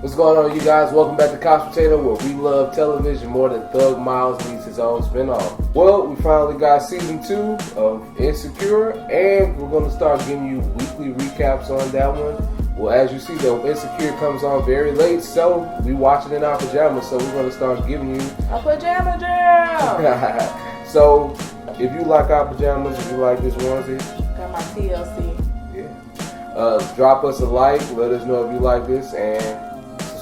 What's going on, you guys? Welcome back to Potateaux, where we love television more than Thug Miles needs his own spinoff. Well, we finally got season 2 of Insecure, and we're going to start giving you weekly recaps on that one. Well, as you see, though, Insecure comes on very late, so we watch it in our pajamas, so we're going to start giving you a pajama jam. So, if you like our pajamas, if you like this onesie, got my TLC. Drop us a like, let us know if you like this, and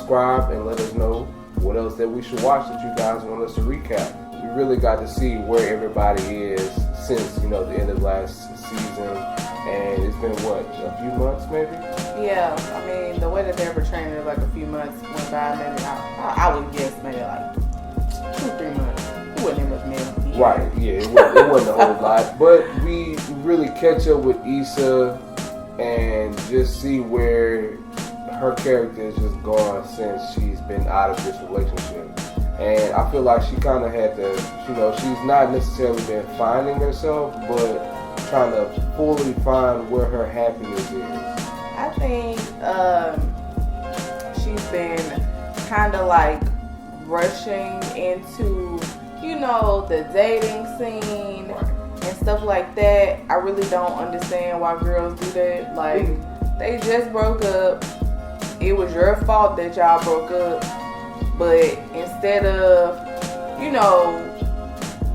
subscribe and let us know what else that we should watch that you guys want us to recap. We really got to see where everybody is since, the end of last season, and it's been what, a few months maybe? Yeah, I mean the way that they're portraying it is like a few months went by, maybe I would guess maybe like 2-3 months. It wasn't much more. Right, yeah, it wasn't a whole lot, but we really catch up with Issa and just see where her character is just gone since she's been out of this relationship. And I feel like she kind of had to, she's not necessarily been finding herself, but trying to fully find where her happiness is. I think she's been kind of like rushing into, the dating scene and stuff like that. I really don't understand why girls do that. Like, they just broke up. It was your fault that y'all broke up. But instead of,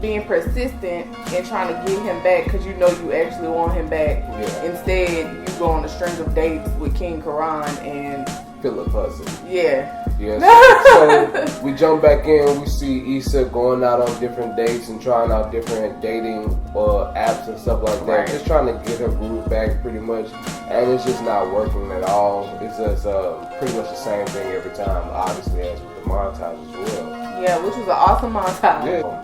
being persistent and trying to get him back because you actually want him back, instead you go on a string of dates with King Karan and Philip Hudson. Yeah. So we jump back in, we see Issa going out on different dates and trying out different dating apps and stuff like that. Right. Just trying to get her groove back pretty much. And it's just not working at all. It's just pretty much the same thing every time, obviously, as with the montage as well. Yeah, which was an awesome montage. Yeah.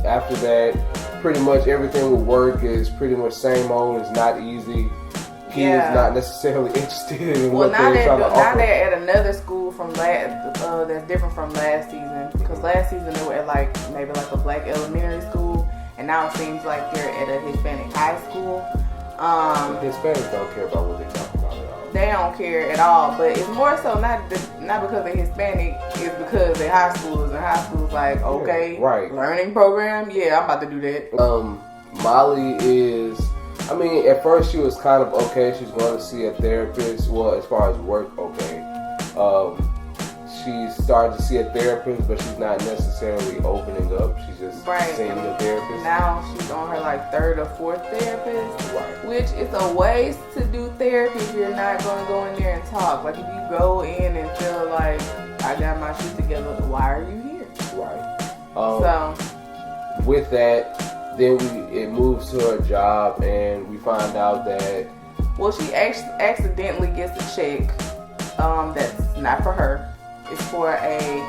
After that, pretty much everything with work is pretty much same old. It's not easy. Kids not necessarily interested in what they're trying to offer. Now they're at another school from that's different from last season. Because last season they were at maybe a black elementary school, and now it seems like they're at a Hispanic high school. Hispanics don't care about what they're talking about at all. They don't care at all, but it's more so not because they're Hispanic, it's because they're high schoolers, and high school's like, okay, learning program, I'm about to do that. Molly is, at first she was kind of okay. She's going to see a therapist. Well, as far as work, okay. She started to see a therapist, but she's not necessarily opening up. She's just seeing the therapist. Now she's on her 3rd or 4th therapist, which is a waste to do therapy if you're not going to go in there and talk. Like, if you go in and feel like, I got my shit together, why are you here? Right. So with that, then it moves to her job, and we find out that she accidentally gets a check that's not for her. It's for a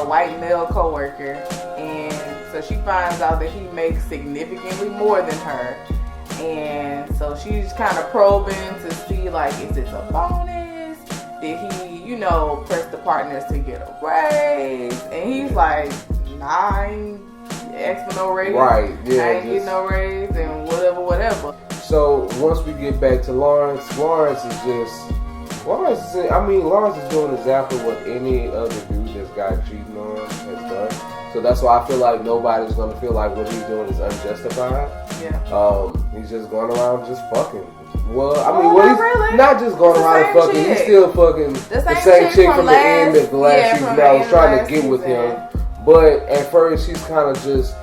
white male coworker, and so she finds out that he makes significantly more than her, and so she's kind of probing to see is this a bonus? Did he, press the partners to get a raise? And he's like, nah, I ain't ask for no raise. Right, yeah. I ain't getting no raise and whatever. So once we get back to Lawrence is doing exactly what any other dude that's got cheating on has done. So that's why I feel like nobody's going to feel like what he's doing is unjustified. Yeah. He's just going around just fucking. Not just going around fucking. He's still fucking the same chick from the end of the last season that was trying to get with him. But at first, he's kind of just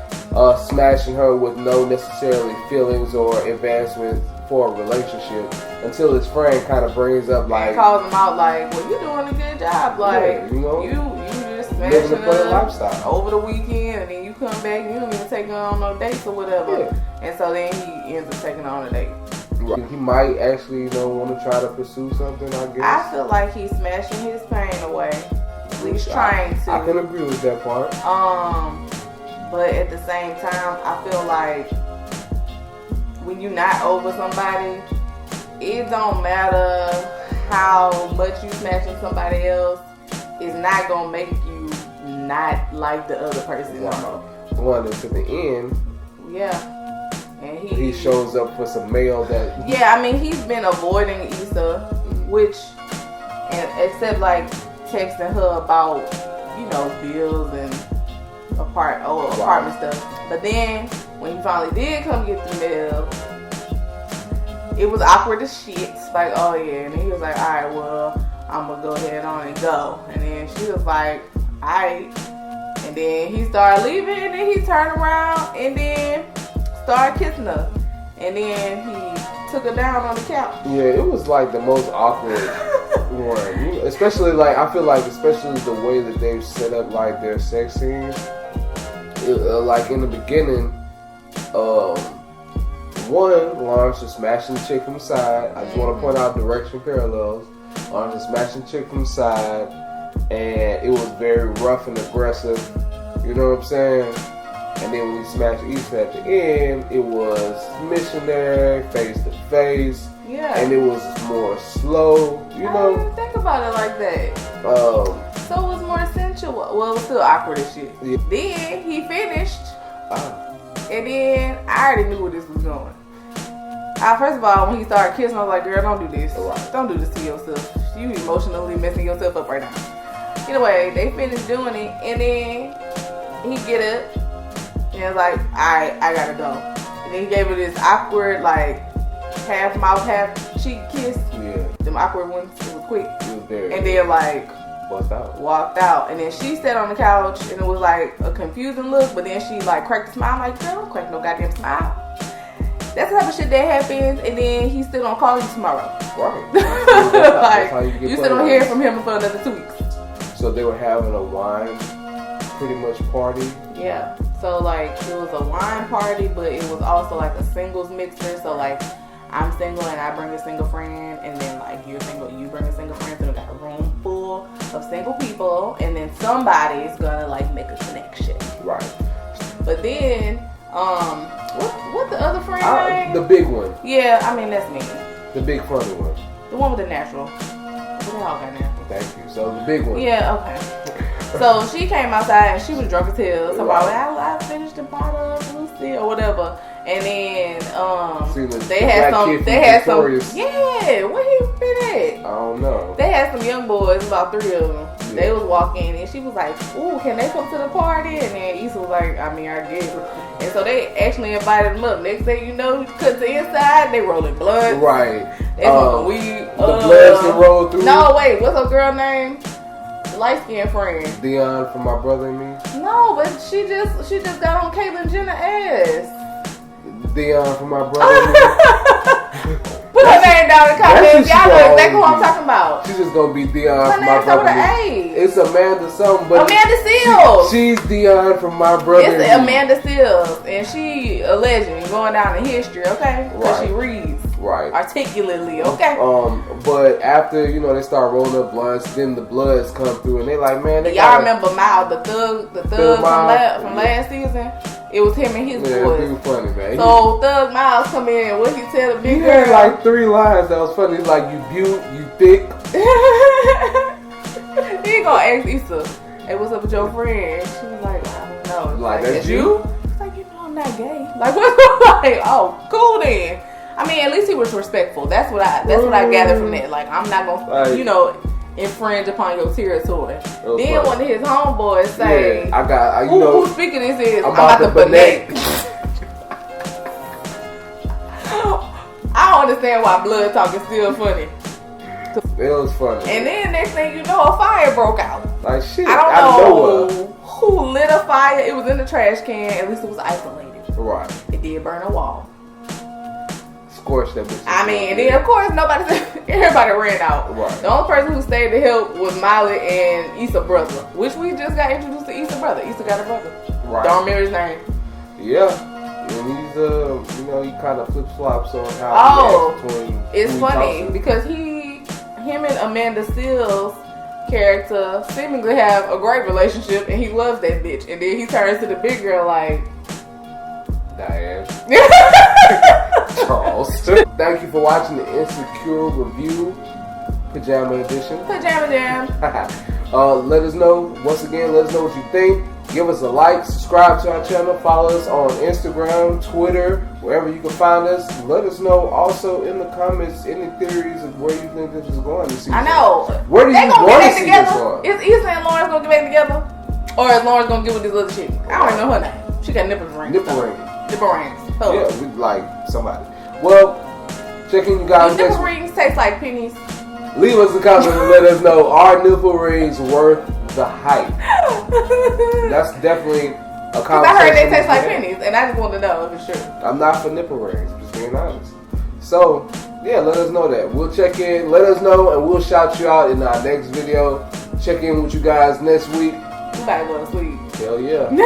smashing her with no necessarily feelings or advancement for a relationship until his friend kind of brings up calls him out well, you doing a good job, you just smashing her lifestyle over the weekend, and then you come back and you don't even take her on no dates or whatever, and so then he ends up taking her on a date. Right. He might actually want to try to pursue something, I guess. I feel like he's smashing his pain away, at least trying to. I can agree with that part. But at the same time, I feel like when you're not over somebody, it don't matter how much you smashing somebody else, it's not gonna make you not like the other person no more. One is to the end. Yeah. And he shows up for some mail that... Yeah, I mean, he's been avoiding Issa, which, and except like texting her about, you know, bills and apartment stuff. But then when he finally did come get the mail, it was awkward as shit. Like, oh yeah, and then he was like, all right, well, I'm gonna go ahead on and go. And then she was like, all right. And then he started leaving, and then he turned around and then started kissing her. And then he took her down on the couch. Yeah, it was like the most awkward one. Especially like, I feel like, especially the way that they've set up like their sex scenes. Like in the beginning, Lawrence was smashing the chick from the side. I just want to point out direction parallels. Lawrence was smashing the chick from the side, and it was very rough and aggressive. You know what I'm saying? And then when he smashed Issa at the end, it was missionary, face to face. Yeah. And it was more slow. You know? I didn't think about it like that. So it was more sensual. Well, it was still awkward as shit. Yeah. Then he finished. And then I already knew where this was going. First of all, when he started kissing, I was like, girl, don't do this. Right. Don't do this to yourself. You emotionally messing yourself up right now. Anyway, they finished doing it, and then he get up, and was like, alright, I gotta go. And then he gave her this awkward, like, half mouth, half cheek kiss. Yeah. Them awkward ones, it was quick. It was very and then, like, walked out. And then she sat on the couch, and it was, like, a confusing look, but then she, like, cracked a smile. I'm like, girl, don't crack no goddamn smile. That's the type of shit that happens, and then he still don't call you tomorrow. Right. Like, you still don't hear from him for another 2 weeks. So they were having a wine, pretty much, party? Yeah. So, like, it was a wine party, but it was also, like, a singles mixer. So, like, I'm single and I bring a single friend, and then, like, you're single, you bring a single friend, so we got a room full of single people, and then somebody's gonna, like, make a connection. Right. But then, what the other friend name? The big one. Yeah, I mean, that's me. The big funny one. The one with the natural. They all got natural. Thank you. So, the big one. Yeah, okay. So, she came outside and she was drunk as hell. So, I finished the bottle of Lucy or whatever. And then, they had some, yeah, where he been at? I don't know. They had some young boys, about 3 of them. Yeah. They was walking and she was like, ooh, can they come to the party? And then Issa was like, I mean, I guess. And so they actually invited them up. Next thing you know, cut to the inside, they rolling blood. Right. They smoking weed. The bloods that roll through. No, wait, what's her girl name? Light-skinned friend. Dion from My Brother and Me? No, but she just got on Caitlyn Jenner ass. Dion from My Brother and Me? Put her name down in the comments. Y'all know exactly what I'm talking about. She's just gonna be Dion from My Brother and Me. It's Amanda something, but Amanda Seales. She's Dion from My Brother and Me. It's Amanda Seales, and she a legend going down in history, okay? Because she reads articulately, okay? But after, you know, they start rolling up blunts, then the bloods come through, and they like, man, they y'all remember Miles, the thug from last season? It was him and his boys. Yeah, he was funny, man. So Thug Miles come in, what he tell the big girl? He had like 3 lines that was funny. He's like, you butte, you thick. He gonna ask Issa, hey, what's up with your friend? She was like, I don't know. Like that's you? He's like, you know I'm not gay. Like, what's like, oh, cool then. I mean, at least he was respectful. That's what I gathered from that. Like, I'm not gonna, you know, infringe upon your territory. Then one of his homeboys say, yeah, who's speaking this is, I'm about to banate. I don't understand why blood talk is still funny. It was funny. And then next thing you know, a fire broke out. Like shit. I don't know who lit a fire. It was in the trash can. At least it was isolated. Right. It did burn a wall. Scorched that bitch. I mean, and then of course everybody ran out. Right. The only person who stayed to help was Miley and Issa brother, which we just got introduced to Issa brother. Issa got a brother. Right. Don't remember his name. Yeah. And he's you know, he kind of flip flops on how he acts between. It's funny because him and Amanda Seales' character seemingly have a great relationship, and he loves that bitch. And then he turns to the big girl like, Diane. Charles. Thank you for watching the Insecure Review Pajama Edition. Pajama Jam. Let us know, once again, let us know what you think. Give us a like, subscribe to our channel, follow us on Instagram, Twitter, wherever you can find us. Let us know also in the comments any theories of where you think this is going this season. I know. Where do you want to see this going? Is Issa and Lawrence gonna get back together? Or is Lawrence gonna get with this other chick? I don't even know her name. She got nipple rings. Nipple rings. Nipple rings. Oh. Yeah, we like somebody. Well, checking you guys. Do nipple rings taste like pennies? Leave us a comment and let us know, are nipple rings worth the hype? That's definitely a conversation. I heard they taste like pennies, and I just want to know if it's true. I'm not for nipple rings, just being honest. So, yeah, let us know that. We'll check in, let us know, and we'll shout you out in our next video. Check in with you guys next week. You better go to sleep. Hell yeah.